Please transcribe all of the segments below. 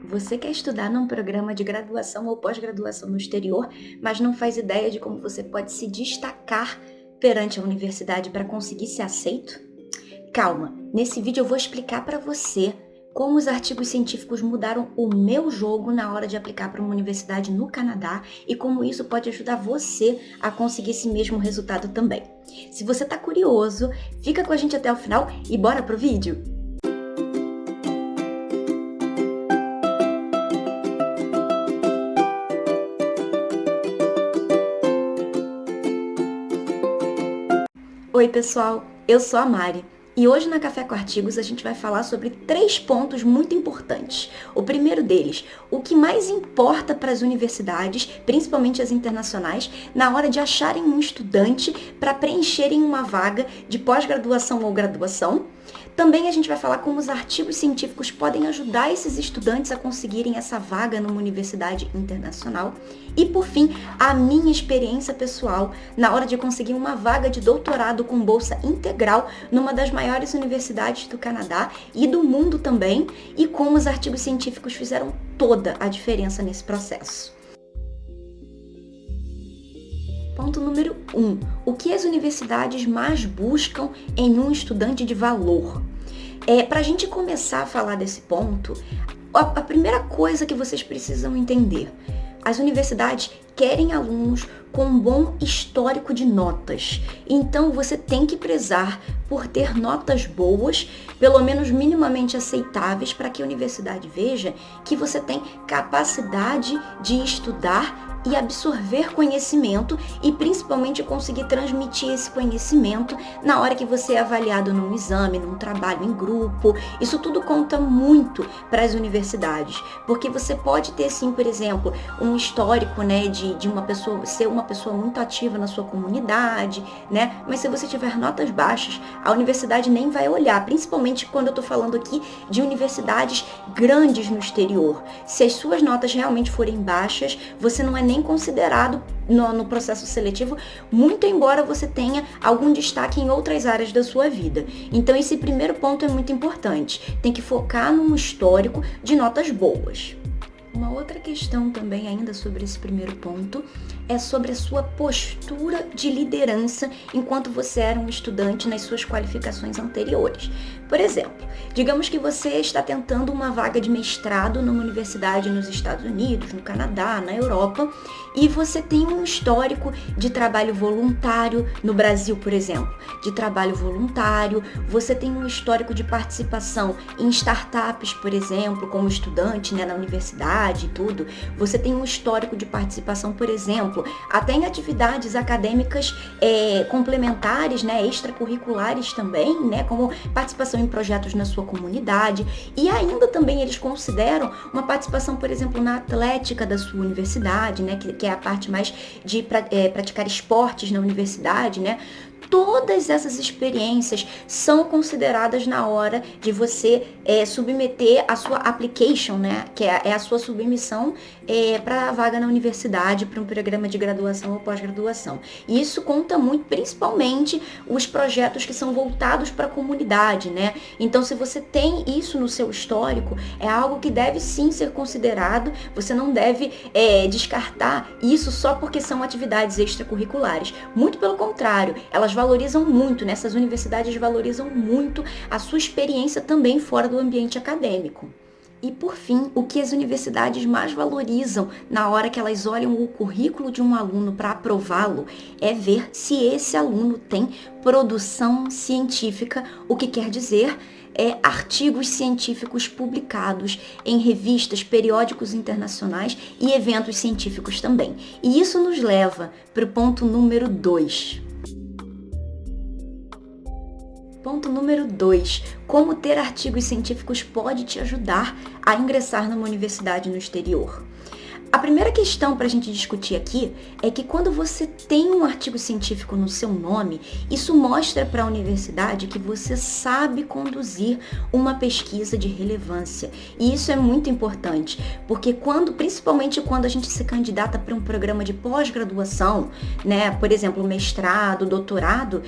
Você quer estudar num programa de graduação ou pós-graduação no exterior, mas não faz ideia de como você pode se destacar perante a universidade para conseguir ser aceito? Calma, nesse vídeo eu vou explicar para você como os artigos científicos mudaram o meu jogo na hora de aplicar para uma universidade no Canadá e como isso pode ajudar você a conseguir esse mesmo resultado também. Se você está curioso, fica com a gente até o final e bora pro vídeo! Oi pessoal, eu sou a Mari e hoje na Café com Artigos a gente vai falar sobre 3 pontos muito importantes. O primeiro deles, o que mais importa para as universidades, principalmente as internacionais, na hora de acharem um estudante para preencherem uma vaga de pós-graduação ou graduação. Também a gente vai falar como os artigos científicos podem ajudar esses estudantes a conseguirem essa vaga numa universidade internacional. E por fim, a minha experiência pessoal na hora de conseguir uma vaga de doutorado com bolsa integral numa das maiores universidades do Canadá e do mundo também, e como os artigos científicos fizeram toda a diferença nesse processo. Ponto número 1. O que as universidades mais buscam em um estudante de valor? Para a gente começar a falar desse ponto, a primeira coisa que vocês precisam entender: as universidades querem alunos com um bom histórico de notas. Então você tem que prezar por ter notas boas, pelo menos minimamente aceitáveis, para que a universidade veja que você tem capacidade de estudar e absorver conhecimento e principalmente conseguir transmitir esse conhecimento na hora que você é avaliado num exame, num trabalho em grupo. Isso tudo conta muito para as universidades, porque você pode ter sim, por exemplo, um histórico, né, de uma pessoa ser uma pessoa muito ativa na sua comunidade, né? Mas se você tiver notas baixas, a universidade nem vai olhar, principalmente quando eu tô falando aqui de universidades grandes no exterior. Se as suas notas realmente forem baixas, você não é nem considerado no processo seletivo, muito embora você tenha algum destaque em outras áreas da sua vida. Então esse primeiro ponto é muito importante. Tem que focar num histórico de notas boas. Uma outra questão também ainda sobre esse primeiro ponto é sobre a sua postura de liderança enquanto você era um estudante nas suas qualificações anteriores. Por exemplo, digamos que você está tentando uma vaga de mestrado numa universidade nos Estados Unidos, no Canadá, na Europa, e você tem um histórico de trabalho voluntário no Brasil, por exemplo, de trabalho voluntário, você tem um histórico de participação em startups, por exemplo, como estudante, né, na universidade e tudo, você tem um histórico de participação, por exemplo, até em atividades acadêmicas complementares, né, extracurriculares também, né, como participação em projetos na sua comunidade, e ainda também eles consideram uma participação, por exemplo, na atlética da sua universidade, né, que é a parte mais de praticar esportes na universidade, né. Todas essas experiências são consideradas na hora de você submeter a sua application, né? Que é a sua submissão para a vaga na universidade, para um programa de graduação ou pós-graduação. E isso conta muito, principalmente os projetos que são voltados para a comunidade, né? Então, se você tem isso no seu histórico, é algo que deve sim ser considerado. Você não deve descartar isso só porque são atividades extracurriculares. Muito pelo contrário, elas valorizam muito, né? Essas universidades valorizam muito a sua experiência também fora do ambiente acadêmico. E por fim, o que as universidades mais valorizam na hora que elas olham o currículo de um aluno para aprová-lo é ver se esse aluno tem produção científica, o que quer dizer artigos científicos publicados em revistas, periódicos internacionais e eventos científicos também. E isso nos leva para o ponto número 2. Ponto número 2. Como ter artigos científicos pode te ajudar a ingressar numa universidade no exterior. A primeira questão para a gente discutir aqui é que quando você tem um artigo científico no seu nome, isso mostra para a universidade que você sabe conduzir uma pesquisa de relevância. E isso é muito importante, porque principalmente quando a gente se candidata para um programa de pós-graduação, né, por exemplo, mestrado, doutorado,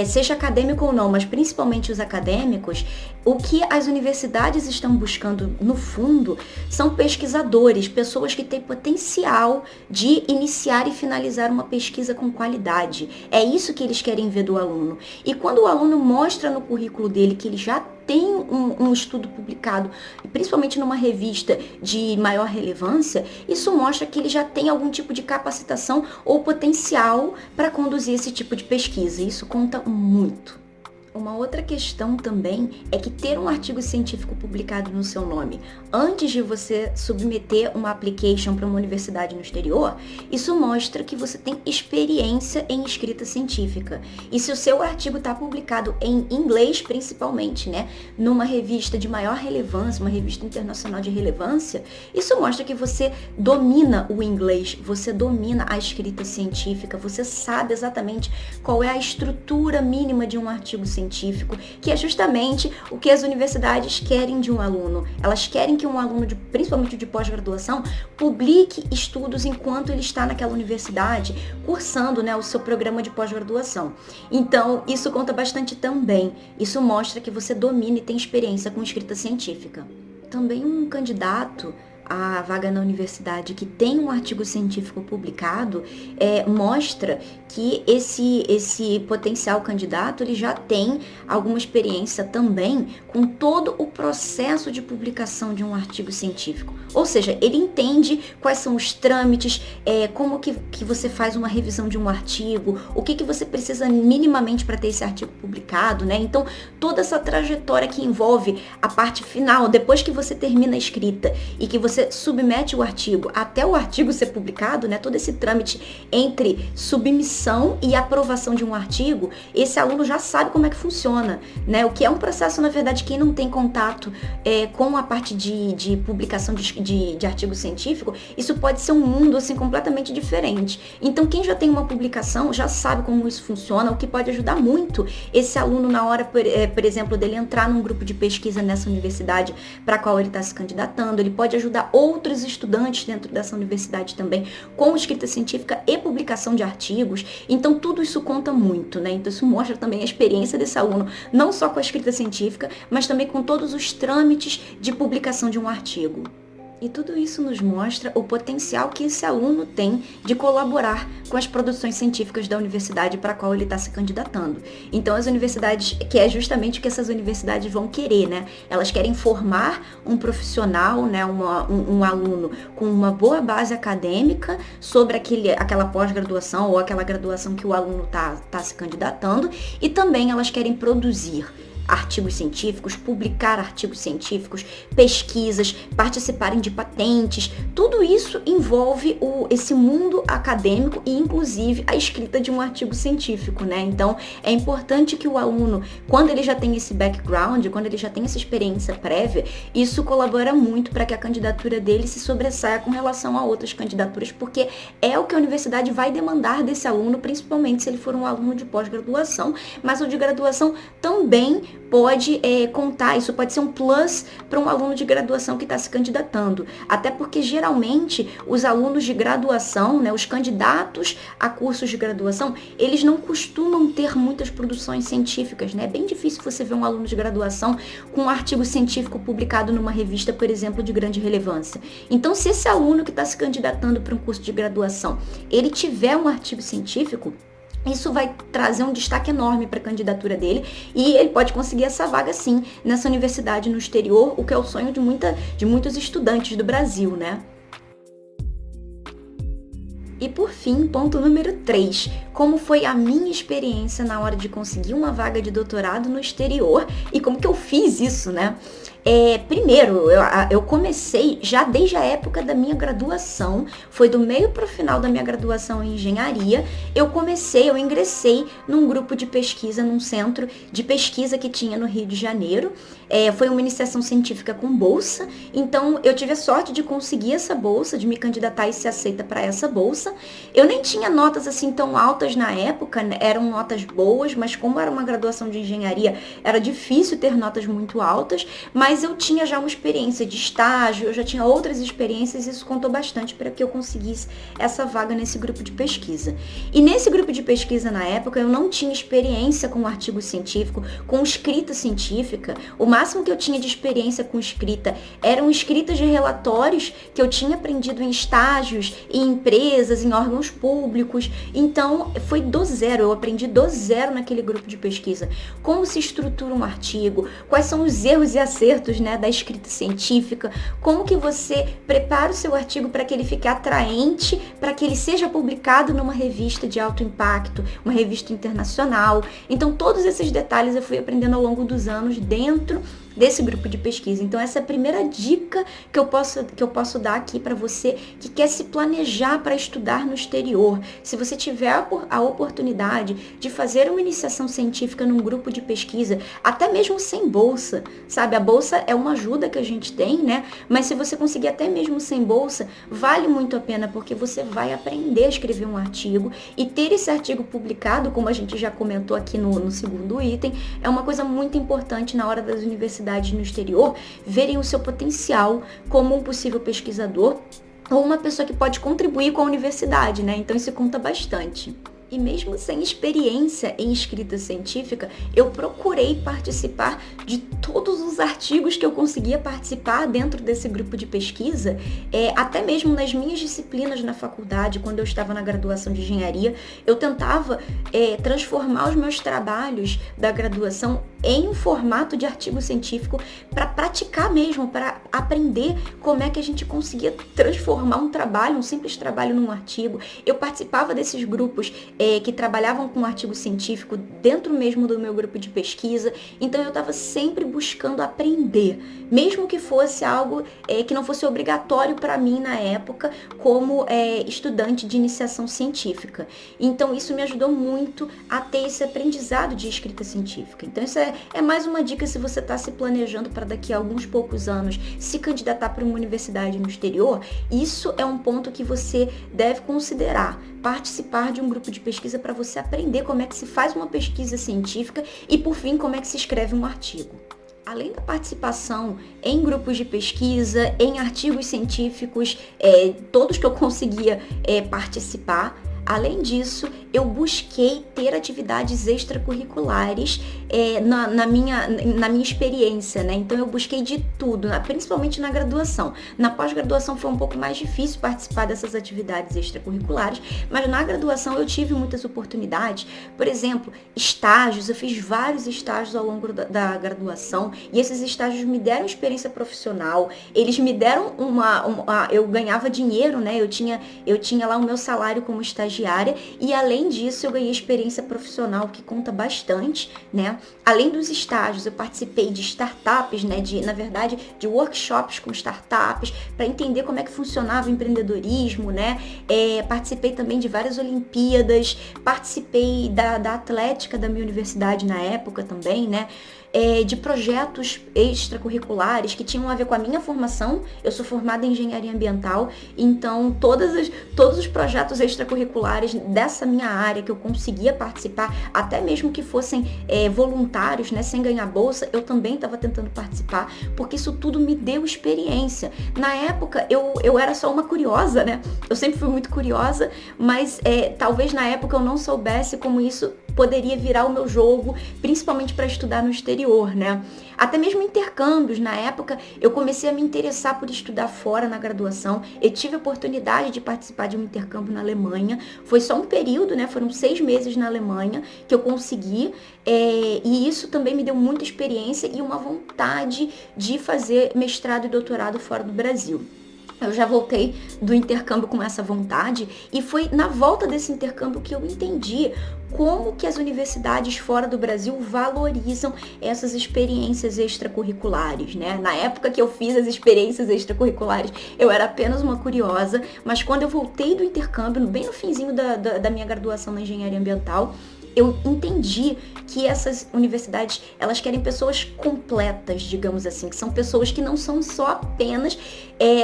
seja acadêmico ou não, mas principalmente os acadêmicos, o que as universidades estão buscando no fundo são pesquisadores, pessoas que têm potencial de iniciar e finalizar uma pesquisa com qualidade. É isso que eles querem ver do aluno. E quando o aluno mostra no currículo dele que ele já tem um estudo publicado, principalmente numa revista de maior relevância, isso mostra que ele já tem algum tipo de capacitação ou potencial para conduzir esse tipo de pesquisa. Isso conta muito. Uma outra questão também é que ter um artigo científico publicado no seu nome antes de você submeter uma application para uma universidade no exterior, isso mostra que você tem experiência em escrita científica. E se o seu artigo está publicado em inglês principalmente, né, numa revista de maior relevância, uma revista internacional de relevância, isso mostra que você domina o inglês, você domina a escrita científica, você sabe exatamente qual é a estrutura mínima de um artigo científico, que é justamente o que as universidades querem de um aluno. Elas querem que um aluno, principalmente de pós-graduação, publique estudos enquanto ele está naquela universidade, cursando, né, o seu programa de pós-graduação. Então, isso conta bastante também. Isso mostra que você domina e tem experiência com escrita científica. Também um candidato a vaga na universidade que tem um artigo científico publicado, mostra que esse potencial candidato ele já tem alguma experiência também com todo o processo de publicação de um artigo científico. Ou seja, ele entende quais são os trâmites, como que você faz uma revisão de um artigo, o que você precisa minimamente para ter esse artigo publicado, né? Então, toda essa trajetória que envolve a parte final, depois que você termina a escrita e que você submete o artigo até o artigo ser publicado, né, todo esse trâmite entre submissão e aprovação de um artigo, esse aluno já sabe como é que funciona, né, o que é um processo, na verdade, quem não tem contato com a parte de publicação de artigo científico, isso pode ser um mundo, assim, completamente diferente. Então, quem já tem uma publicação já sabe como isso funciona, o que pode ajudar muito esse aluno na hora, por exemplo, dele entrar num grupo de pesquisa nessa universidade para a qual ele está se candidatando. Ele pode ajudar outros estudantes dentro dessa universidade também com escrita científica e publicação de artigos. Então, tudo isso conta muito, né? Então, isso mostra também a experiência desse aluno, não só com a escrita científica, mas também com todos os trâmites de publicação de um artigo. E tudo isso nos mostra o potencial que esse aluno tem de colaborar com as produções científicas da universidade para a qual ele está se candidatando. Então, as universidades, que é justamente o que essas universidades vão querer, né? Elas querem formar um profissional, né? Um aluno com uma boa base acadêmica sobre aquela pós-graduação ou aquela graduação que o aluno está se candidatando, e também elas querem produzir artigos científicos, publicar artigos científicos, pesquisas, participarem de patentes. Tudo isso envolve esse mundo acadêmico e, inclusive, a escrita de um artigo científico, né? Então, é importante que o aluno, quando ele já tem esse background, quando ele já tem essa experiência prévia, isso colabora muito para que a candidatura dele se sobressaia com relação a outras candidaturas, porque é o que a universidade vai demandar desse aluno, principalmente se ele for um aluno de pós-graduação, mas o de graduação também pode contar, isso pode ser um plus para um aluno de graduação que está se candidatando, até porque geralmente os alunos de graduação, né, os candidatos a cursos de graduação, eles não costumam ter muitas produções científicas, né? É bem difícil você ver um aluno de graduação com um artigo científico publicado numa revista, por exemplo, de grande relevância. Então, se esse aluno que está se candidatando para um curso de graduação, ele tiver um artigo científico, isso vai trazer um destaque enorme para a candidatura dele e ele pode conseguir essa vaga, sim, nessa universidade no exterior, o que é o sonho de muitos estudantes do Brasil, né? E por fim, ponto número 3, como foi a minha experiência na hora de conseguir uma vaga de doutorado no exterior e como que eu fiz isso, né? Primeiro, eu comecei já desde a época da minha graduação, foi do meio para o final da minha graduação em engenharia, eu ingressei num grupo de pesquisa, num centro de pesquisa que tinha no Rio de Janeiro. Foi uma iniciação científica com bolsa, então eu tive a sorte de conseguir essa bolsa, de me candidatar e ser aceita para essa bolsa. Eu nem tinha notas assim tão altas na época, né? Eram notas boas, mas como era uma graduação de engenharia, era difícil ter notas muito altas, mas eu tinha já uma experiência de estágio, eu já tinha outras experiências e isso contou bastante para que eu conseguisse essa vaga nesse grupo de pesquisa. E nesse grupo de pesquisa, na época, eu não tinha experiência com artigo científico, com escrita científica. O máximo que eu tinha de experiência com escrita eram escritas de relatórios que eu tinha aprendido em estágios, em empresas, em órgãos públicos. Então, foi do zero, eu aprendi do zero naquele grupo de pesquisa. Como se estrutura um artigo, quais são os erros e acertos, né, da escrita científica, como que você prepara o seu artigo para que ele fique atraente, para que ele seja publicado numa revista de alto impacto, uma revista internacional. Então, todos esses detalhes eu fui aprendendo ao longo dos anos dentro desse grupo de pesquisa. Então, essa é a primeira dica que eu posso dar aqui para você que quer se planejar para estudar no exterior. Se você tiver a oportunidade de fazer uma iniciação científica num grupo de pesquisa, até mesmo sem bolsa, sabe? A bolsa é uma ajuda que a gente tem, né? Mas se você conseguir até mesmo sem bolsa, vale muito a pena, porque você vai aprender a escrever um artigo e ter esse artigo publicado, como a gente já comentou aqui no segundo item, é uma coisa muito importante na hora das universidades no exterior verem o seu potencial como um possível pesquisador ou uma pessoa que pode contribuir com a universidade, né? Então isso conta bastante. E mesmo sem experiência em escrita científica, eu procurei participar de todos os artigos que eu conseguia participar dentro desse grupo de pesquisa, até mesmo nas minhas disciplinas na faculdade, quando eu estava na graduação de engenharia, eu tentava transformar os meus trabalhos da graduação em um formato de artigo científico para praticar mesmo, para aprender como é que a gente conseguia transformar um simples trabalho num artigo. Eu participava desses grupos que trabalhavam com artigo científico dentro mesmo do meu grupo de pesquisa, então eu estava sempre buscando aprender, mesmo que fosse algo que não fosse obrigatório para mim na época, como estudante de iniciação científica. Então isso me ajudou muito a ter esse aprendizado de escrita científica. Então isso é mais uma dica se você está se planejando para daqui a alguns poucos anos se candidatar para uma universidade no exterior. Isso é um ponto que você deve considerar, participar de um grupo de pesquisa para você aprender como é que se faz uma pesquisa científica e, por fim, como é que se escreve um artigo. Além da participação em grupos de pesquisa, em artigos científicos, todos que eu conseguia participar, além disso, eu busquei ter atividades extracurriculares na minha experiência, né? Então eu busquei de tudo, principalmente na graduação. Na pós-graduação foi um pouco mais difícil participar dessas atividades extracurriculares, mas na graduação eu tive muitas oportunidades. Por exemplo, estágios, eu fiz vários estágios ao longo da graduação e esses estágios me deram experiência profissional, eles me deram eu ganhava dinheiro, né? Eu tinha lá o meu salário como estagiária e além disso eu ganhei experiência profissional que conta bastante, né? Além dos estágios, eu participei de startups, né? Na verdade, de workshops com startups para entender como é que funcionava o empreendedorismo, né? Participei também de várias Olimpíadas, participei da atlética da minha universidade na época também, né? De projetos extracurriculares que tinham a ver com a minha formação. Eu sou formada em engenharia ambiental, então todos os projetos extracurriculares dessa minha área que eu conseguia participar, até mesmo que fossem voluntários, né, sem ganhar bolsa, eu também estava tentando participar, porque isso tudo me deu experiência. Na época, eu era só uma curiosa, né? Eu sempre fui muito curiosa, mas talvez na época eu não soubesse como isso poderia virar o meu jogo, principalmente para estudar no exterior, né? Até mesmo intercâmbios. Na época, eu comecei a me interessar por estudar fora na graduação. Eu tive a oportunidade de participar de um intercâmbio na Alemanha. Foi só um período, né? Foram 6 meses na Alemanha que eu consegui. E isso também me deu muita experiência e uma vontade de fazer mestrado e doutorado fora do Brasil. Eu já voltei do intercâmbio com essa vontade e foi na volta desse intercâmbio que eu entendi como que as universidades fora do Brasil valorizam essas experiências extracurriculares, né? Na época que eu fiz as experiências extracurriculares, eu era apenas uma curiosa, mas quando eu voltei do intercâmbio, bem no finzinho da minha graduação na engenharia ambiental, eu entendi que essas universidades, elas querem pessoas completas, digamos assim, que são pessoas que não são só apenas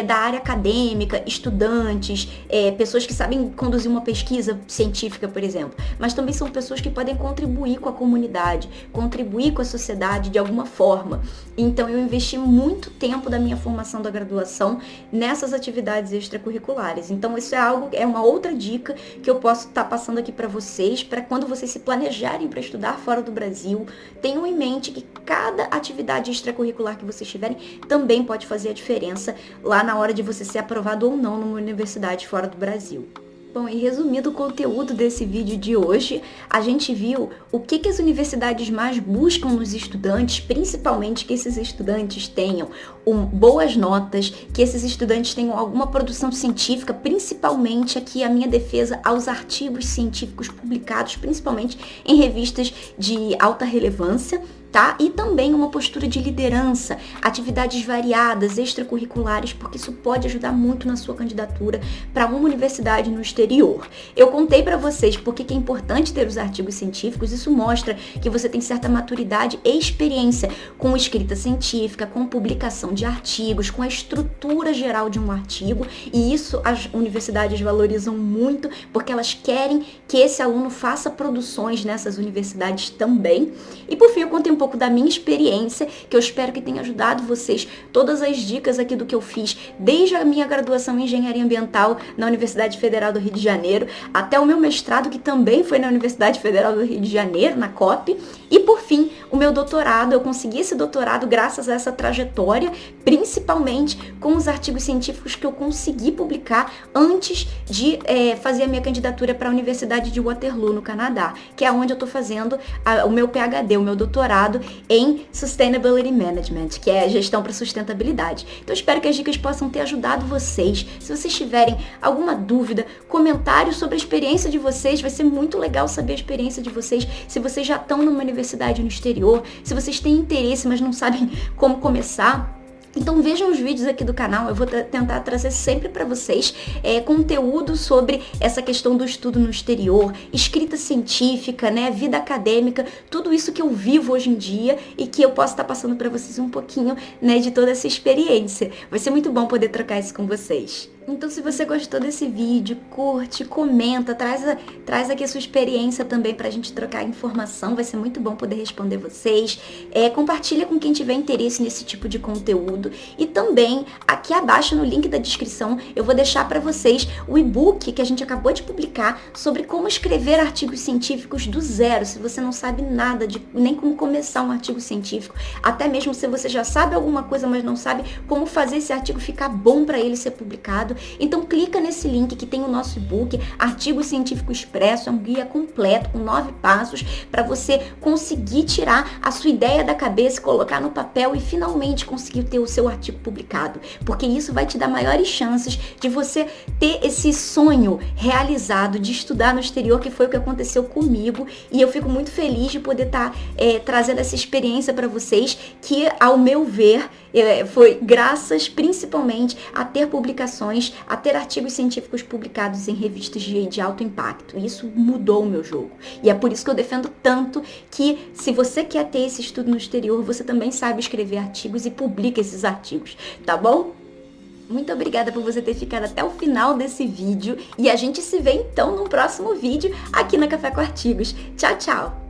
da área acadêmica, estudantes, pessoas que sabem conduzir uma pesquisa científica, por exemplo, mas também são pessoas que podem contribuir com a comunidade, contribuir com a sociedade de alguma forma. Então eu investi muito tempo da minha formação da graduação nessas atividades extracurriculares. Então isso é uma outra dica que eu posso estar passando aqui para vocês, para quando vocês se planejarem para estudar fora do Brasil, tenham em mente que cada atividade extracurricular que vocês tiverem também pode fazer a diferença lá na hora de você ser aprovado ou não numa universidade fora do Brasil. Bom, e resumindo o conteúdo desse vídeo de hoje, a gente viu o que as universidades mais buscam nos estudantes, principalmente que esses estudantes tenham boas notas, que esses estudantes tenham alguma produção científica, principalmente aqui a minha defesa aos artigos científicos publicados, principalmente em revistas de alta relevância, tá? E também uma postura de liderança, atividades variadas, extracurriculares, porque isso pode ajudar muito na sua candidatura para uma universidade no exterior. Eu contei para vocês porque que é importante ter os artigos científicos, isso mostra que você tem certa maturidade e experiência com escrita científica, com publicação de artigos, com a estrutura geral de um artigo, e isso as universidades valorizam muito, porque elas querem que esse aluno faça produções nessas universidades também. E por fim, eu contei um pouco da minha experiência, que eu espero que tenha ajudado vocês, todas as dicas aqui do que eu fiz, desde a minha graduação em engenharia ambiental na Universidade Federal do Rio de Janeiro, até o meu mestrado, que também foi na Universidade Federal do Rio de Janeiro, na COP, e por fim, o meu doutorado. Eu consegui esse doutorado graças a essa trajetória, principalmente com os artigos científicos que eu consegui publicar antes de fazer a minha candidatura para a Universidade de Waterloo, no Canadá, que é onde eu estou fazendo o meu PhD, o meu doutorado em Sustainability Management, que é gestão para sustentabilidade. Então, eu espero que as dicas possam ter ajudado vocês. Se vocês tiverem alguma dúvida, comentários sobre a experiência de vocês, vai ser muito legal saber a experiência de vocês, se vocês já estão numa universidade no exterior, se vocês têm interesse, mas não sabem como começar. Então vejam os vídeos aqui do canal, eu vou tentar trazer sempre para vocês conteúdo sobre essa questão do estudo no exterior, escrita científica, né, vida acadêmica, tudo isso que eu vivo hoje em dia e que eu posso estar passando para vocês um pouquinho, né, de toda essa experiência. Vai ser muito bom poder trocar isso com vocês. Então, se você gostou desse vídeo, curte, comenta, traz aqui a sua experiência também pra gente trocar informação, vai ser muito bom poder responder vocês. Compartilha com quem tiver interesse nesse tipo de conteúdo. E também, aqui abaixo no link da descrição, eu vou deixar pra vocês o e-book que a gente acabou de publicar sobre como escrever artigos científicos do zero, se você não sabe nada de nem como começar um artigo científico, até mesmo se você já sabe alguma coisa, mas não sabe como fazer esse artigo ficar bom para ele ser publicado. Então clica nesse link que tem o nosso e-book, Artigo Científico Expresso, é um guia completo com 9 passos para você conseguir tirar a sua ideia da cabeça, colocar no papel e finalmente conseguir ter o seu artigo publicado, porque isso vai te dar maiores chances de você ter esse sonho realizado de estudar no exterior, que foi o que aconteceu comigo, e eu fico muito feliz de poder estar trazendo essa experiência para vocês, que ao meu ver foi graças principalmente a ter publicações, a ter artigos científicos publicados em revistas de alto impacto. Isso mudou o meu jogo. E é por isso que eu defendo tanto que, se você quer ter esse estudo no exterior, você também sabe escrever artigos e publica esses artigos, tá bom? Muito obrigada por você ter ficado até o final desse vídeo e a gente se vê então no próximo vídeo aqui na Café com Artigos. Tchau, tchau!